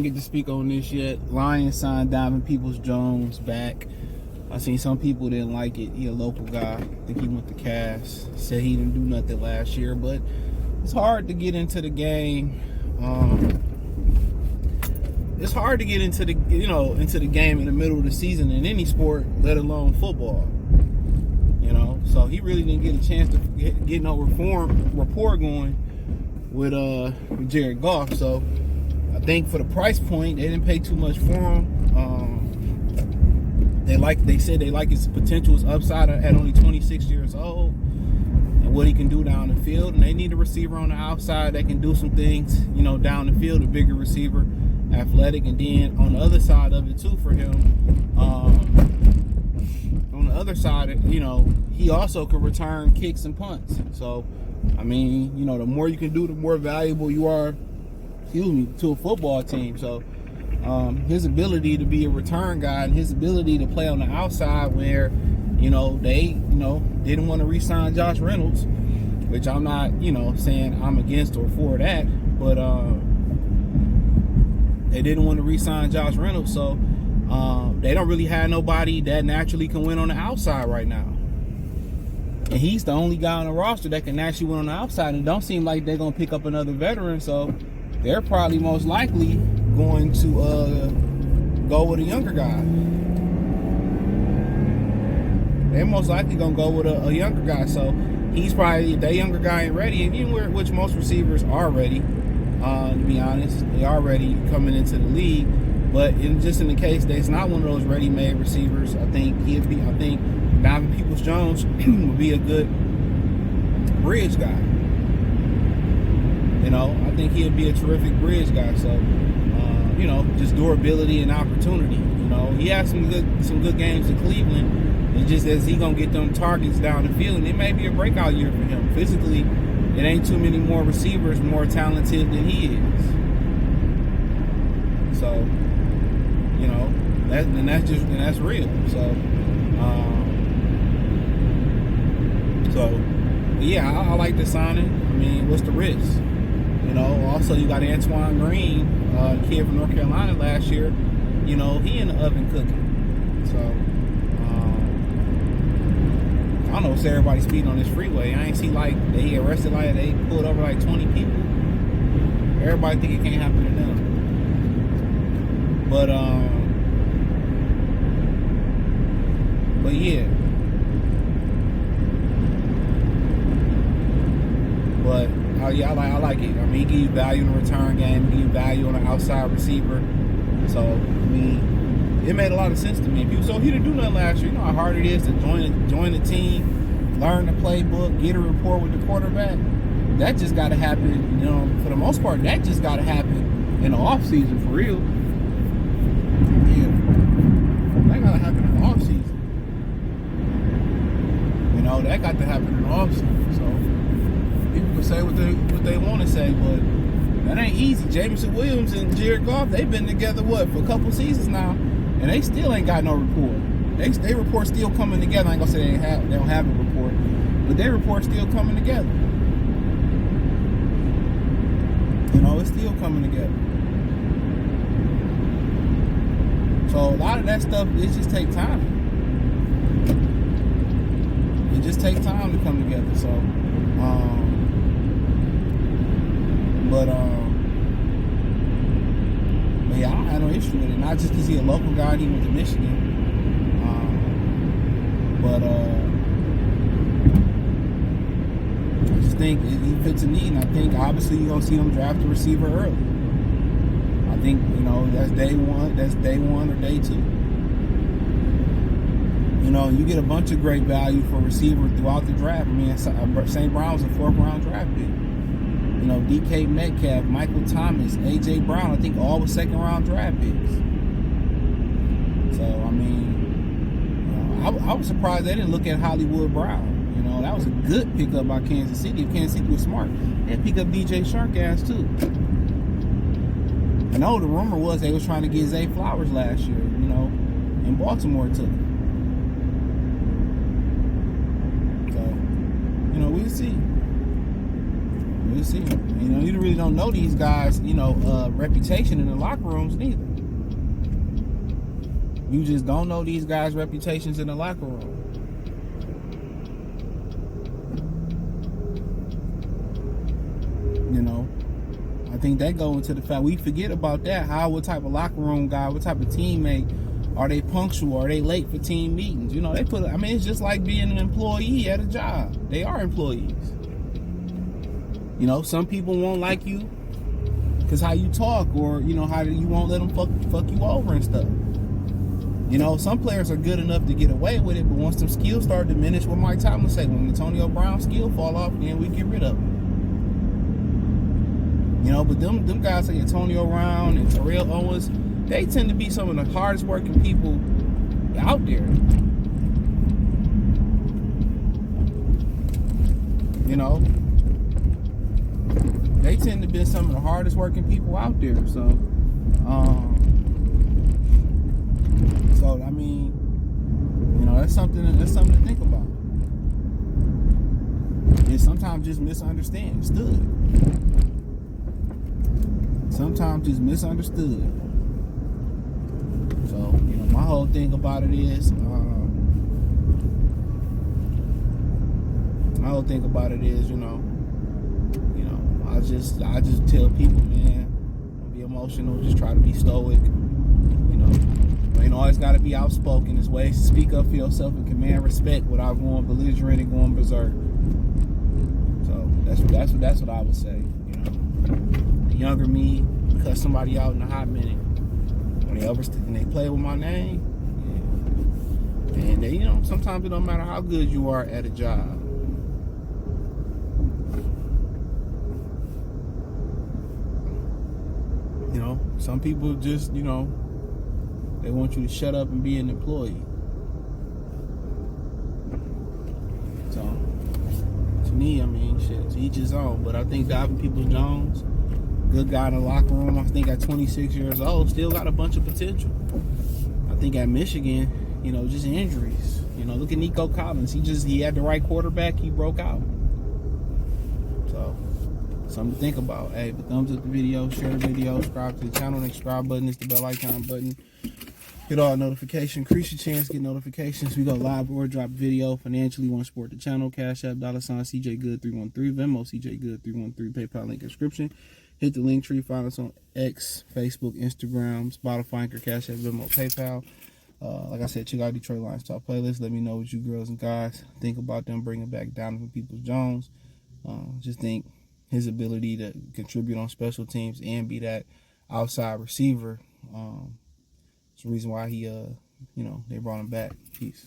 didn't get to speak on this yet. Lions signed Donovan Peoples-Jones back. I seen some people didn't like it. He a local guy. I think he went to Cass. Said he didn't do nothing last year, but it's hard to get into the game. It's hard to get into the game in the middle of the season in any sport, let alone football. So he really didn't get a chance to get no rapport going with Jared Goff. So I think for the price point, they didn't pay too much for him. They said they like his potential, his upside at only 26 years old, and what he can do down the field. And they need a receiver on the outside that can do some things, down the field, a bigger receiver, athletic. And then on the other side of it too for him, on the other side, he also can return kicks and punts. So, the more you can do, the more valuable you are, to a football team. So, his ability to be a return guy and his ability to play on the outside where, they, didn't want to re-sign Josh Reynolds, which I'm not, saying I'm against or for that, but they didn't want to re-sign Josh Reynolds, so they don't really have nobody that naturally can win on the outside right now. And he's the only guy on the roster that can actually win on the outside, and it don't seem like they're going to pick up another veteran, so they're probably most likely going to go with a younger guy. They're most likely going to go with a younger guy, so he's probably, if that younger guy ain't ready, and even which most receivers are ready, to be honest, they are ready coming into the league. But in the case that it's not one of those ready-made receivers, I think Donovan Peoples-Jones would be a good bridge guy. I think he'd be a terrific bridge guy. So, just durability and opportunity. He had some good games in Cleveland. It's just as he gonna get them targets down the field, and it may be a breakout year for him. Physically, it ain't too many more receivers more talented than he is. So, that's real. So, yeah, I like the signing. What's the risk? Also you got Antoine Green, kid from North Carolina last year. He in the oven cooking. So, I don't know what's everybody speeding on this freeway. I ain't see they arrested they pulled over 20 people. Everybody think it can't happen to them. But yeah. But yeah, I like it. He give you value in the return game, give you value on the outside receiver. So it made a lot of sense to me. If he didn't do nothing last year, you know how hard it is to join the team, learn the playbook, get a rapport with the quarterback. That just got to happen. For the most part, that just got to happen in the off season for real. Yeah, that got to happen in the off season. That got to happen in the off season. So people can say what they want to say, but that ain't easy. Jameson Williams and Jared Goff, they've been together for a couple seasons now, and they still ain't got no rapport. They report still coming together. I ain't gonna say they don't have a report, but their report still coming together. It's still coming together. So a lot of that stuff, it just takes time. It just takes time to come together. So, but yeah, I don't have no issue with it. Not just because he's a local guy and he went to Michigan. But I just think he fits a need, and I think obviously you're gonna see them draft a receiver early. I think that's day one or day two. You get a bunch of great value for receiver throughout the draft. St. Brown was a 4th round draft pick. DK Metcalf, Michael Thomas, A.J. Brown, I think all were 2nd round draft picks. So, I was surprised they didn't look at Hollywood Brown. That was a good pickup by Kansas City. If Kansas City was smart, they'd pick up DJ Shark-ass too. I know the rumor was they was trying to get Zay Flowers last year, and Baltimore took him. So, we'll see. to see them. You know, you really don't know these guys, reputation in the locker rooms neither. You just don't know these guys' reputations in the locker room. I think that goes into the fact we forget about that. What type of locker room guy, what type of teammate, are they punctual? Are they late for team meetings? It's just like being an employee at a job. They are employees. Some people won't like you because how you talk, or how you won't let them fuck you over and stuff. Some players are good enough to get away with it, but once them skills start to diminish, what Mike Tomlin say, when Antonio Brown's skill fall off, then we get rid of them. But them guys like Antonio Brown and Terrell Owens, they tend to be some of the hardest working people out there. They tend to be some of the hardest working people out there. So that's something to think about. It's sometimes just misunderstood. Sometimes just misunderstood. So, my whole thing about it is, I just tell people, man, don't be emotional, just try to be stoic. You ain't always got to be outspoken. There's ways to speak up for yourself and command respect without going belligerent and going berserk. So that's what I would say. The younger me cut somebody out in a hot minute. When they play with my name, yeah. And they, sometimes it don't matter how good you are at a job. Some people just, they want you to shut up and be an employee. So, to me, shit, to each his own. But I think Donovan Peoples-Jones, good guy in the locker room. I think at 26 years old, still got a bunch of potential. I think at Michigan, just injuries. Look at Nico Collins. He had the right quarterback. He broke out. So, something to think about. Hey, but thumbs up the video, share the video, subscribe to the channel. The subscribe button is the bell icon button. Hit all notifications. Increase your chance to get notifications. We go live or drop video. Financially, want to support the channel. Cash App, $CJ Good 313. Venmo, CJ Good 313. PayPal link description. Hit the link tree. Find us on X, Facebook, Instagram, Spotify, Anchor, Cash App, Venmo, PayPal. Like I said, check out Detroit Lions Talk playlist. Let me know what you girls and guys think about them bringing back Donovan Peoples-Jones. Just think his ability to contribute on special teams and be that outside receiver. It's the reason why they brought him back. Peace.